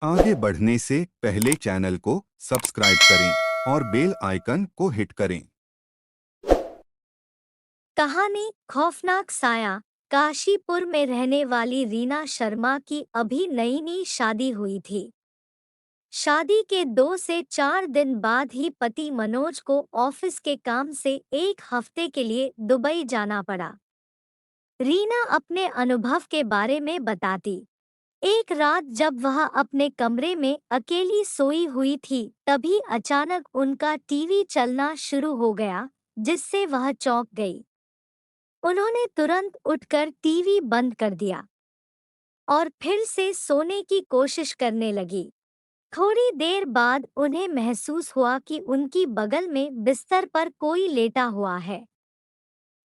आगे बढ़ने से पहले चैनल को सब्सक्राइब करें और बेल आइकन को हिट करें। कहानी खौफनाक साया। काशीपुर में रहने वाली रीना शर्मा की अभी नई नई शादी हुई थी। शादी के 2 से 4 दिन बाद ही पति मनोज को ऑफिस के काम से 1 हफ्ते के लिए दुबई जाना पड़ा। रीना अपने अनुभव के बारे में बताती। एक रात जब वह अपने कमरे में अकेली सोई हुई थी, तभी अचानक उनका टीवी चलना शुरू हो गया, जिससे वह चौंक गई। उन्होंने तुरंत उठकर टीवी बंद कर दिया और फिर से सोने की कोशिश करने लगी। थोड़ी देर बाद उन्हें महसूस हुआ कि उनकी बगल में बिस्तर पर कोई लेटा हुआ है।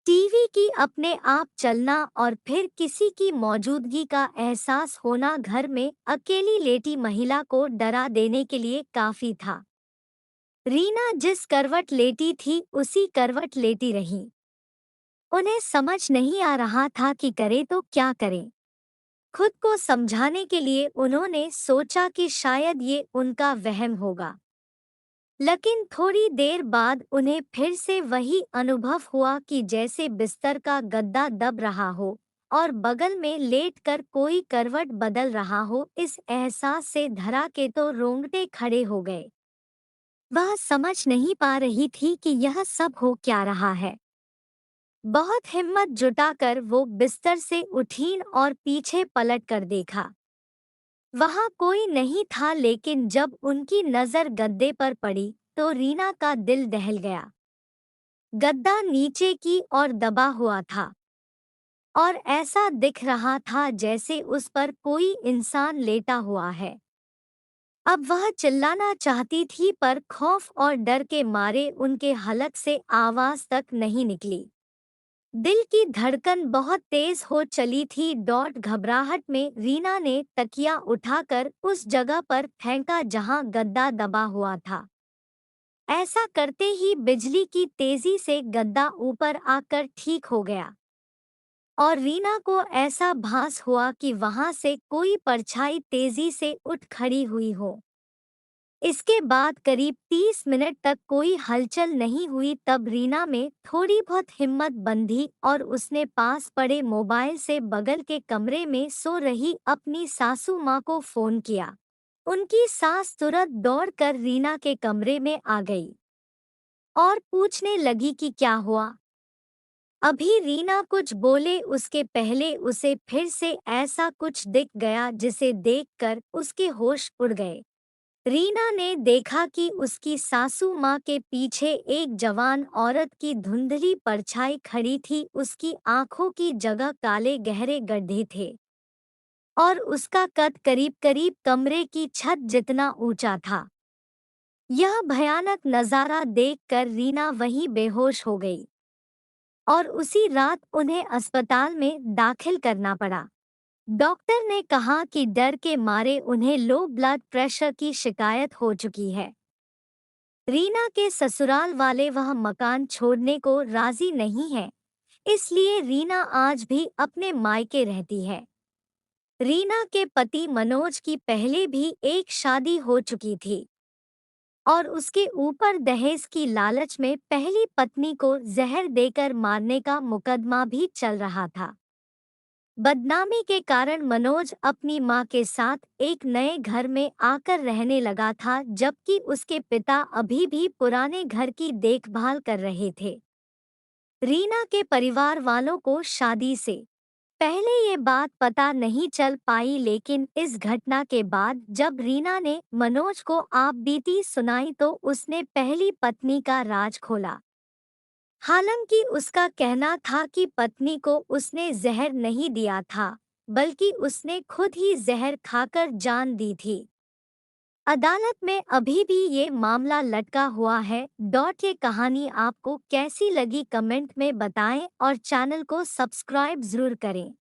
टीवी की अपने आप चलना और फिर किसी की मौजूदगी का एहसास होना घर में अकेली लेटी महिला को डरा देने के लिए काफी था। रीना जिस करवट लेटी थी उसी करवट लेटी रही। उन्हें समझ नहीं आ रहा था कि करे तो क्या करें। खुद को समझाने के लिए उन्होंने सोचा कि शायद ये उनका वहम होगा, लेकिन थोड़ी देर बाद उन्हें फिर से वही अनुभव हुआ कि जैसे बिस्तर का गद्दा दब रहा हो और बगल में लेटकर कोई करवट बदल रहा हो। इस एहसास से धरा के तो रोंगटे खड़े हो गए। वह समझ नहीं पा रही थी कि यह सब हो क्या रहा है। बहुत हिम्मत जुटाकर वो बिस्तर से उठीं और पीछे पलट कर देखा। वहां कोई नहीं था, लेकिन जब उनकी नजर गद्दे पर पड़ी तो रीना का दिल दहल गया। गद्दा नीचे की ओर दबा हुआ था और ऐसा दिख रहा था जैसे उस पर कोई इंसान लेटा हुआ है। अब वह चिल्लाना चाहती थी, पर खौफ और डर के मारे उनके हलक से आवाज तक नहीं निकली। दिल की धड़कन बहुत तेज हो चली थी। डॉट घबराहट में रीना ने तकिया उठाकर उस जगह पर फेंका जहां गद्दा दबा हुआ था। ऐसा करते ही बिजली की तेजी से गद्दा ऊपर आकर ठीक हो गया और रीना को ऐसा भास हुआ कि वहां से कोई परछाई तेजी से उठ खड़ी हुई हो। इसके बाद करीब 30 मिनट तक कोई हलचल नहीं हुई। तब रीना में थोड़ी बहुत हिम्मत बंधी और उसने पास पड़े मोबाइल से बगल के कमरे में सो रही अपनी सासू माँ को फोन किया। उनकी सास तुरंत दौड़कर रीना के कमरे में आ गई और पूछने लगी कि क्या हुआ। अभी रीना कुछ बोले उसके पहले उसे फिर से ऐसा कुछ दिख गया जिसे देखकर उसके होश उड़ गए। रीना ने देखा कि उसकी सासू माँ के पीछे एक जवान औरत की धुंधली परछाई खड़ी थी। उसकी आंखों की जगह काले गहरे गड्ढे थे और उसका कद करीब करीब कमरे की छत जितना ऊंचा था। यह भयानक नजारा देखकर रीना वहीं बेहोश हो गई और उसी रात उन्हें अस्पताल में दाखिल करना पड़ा। डॉक्टर ने कहा कि डर के मारे उन्हें लो ब्लड प्रेशर की शिकायत हो चुकी है। रीना के ससुराल वाले वह मकान छोड़ने को राजी नहीं हैं, इसलिए रीना आज भी अपने मायके रहती है। रीना के पति मनोज की पहले भी एक शादी हो चुकी थी और उसके ऊपर दहेज की लालच में पहली पत्नी को जहर देकर मारने का मुकदमा भी चल रहा था। बदनामी के कारण मनोज अपनी मां के साथ एक नए घर में आकर रहने लगा था, जबकि उसके पिता अभी भी पुराने घर की देखभाल कर रहे थे। रीना के परिवार वालों को शादी से पहले ये बात पता नहीं चल पाई, लेकिन इस घटना के बाद जब रीना ने मनोज को आप बीती सुनाई तो उसने पहली पत्नी का राज खोला। हालांकि उसका कहना था कि पत्नी को उसने जहर नहीं दिया था, बल्कि उसने खुद ही जहर खाकर जान दी थी। अदालत में अभी भी ये मामला लटका हुआ है। ये कहानी आपको कैसी लगी कमेंट में बताएं और चैनल को सब्सक्राइब जरूर करें।